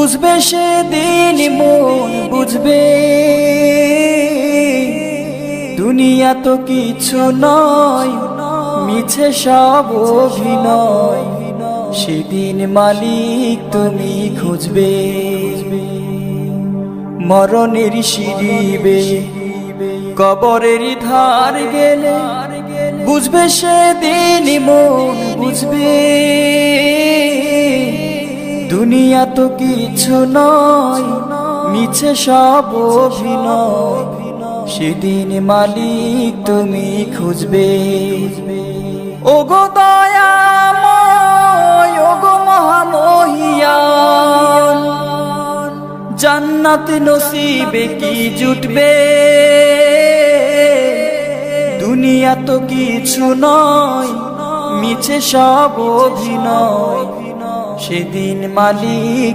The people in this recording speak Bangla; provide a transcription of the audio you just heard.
বুঝবে সেদিন মন বুঝবে দুনিয়া তো কিছু নয়, মিছে সব অভিনয়। সেদিন মালিক তুমি খুঁজবে, মরণের সিঁড়িবে কবরের ধার গেলে বুঝবে সেদিন মন বুঝবে দুনিয়া তো কিছু নয়, মিছে সব অভিনয়। সেদিন মালিক তুমি খুঁজবে। ওগো দয়াময়, ওগো মহামহিয়ান, জান্নাত নসিবে কি জুটবে দুনিয়া তো কিছু নয়, মিছে সব অভিনয়। সেদিন মালিক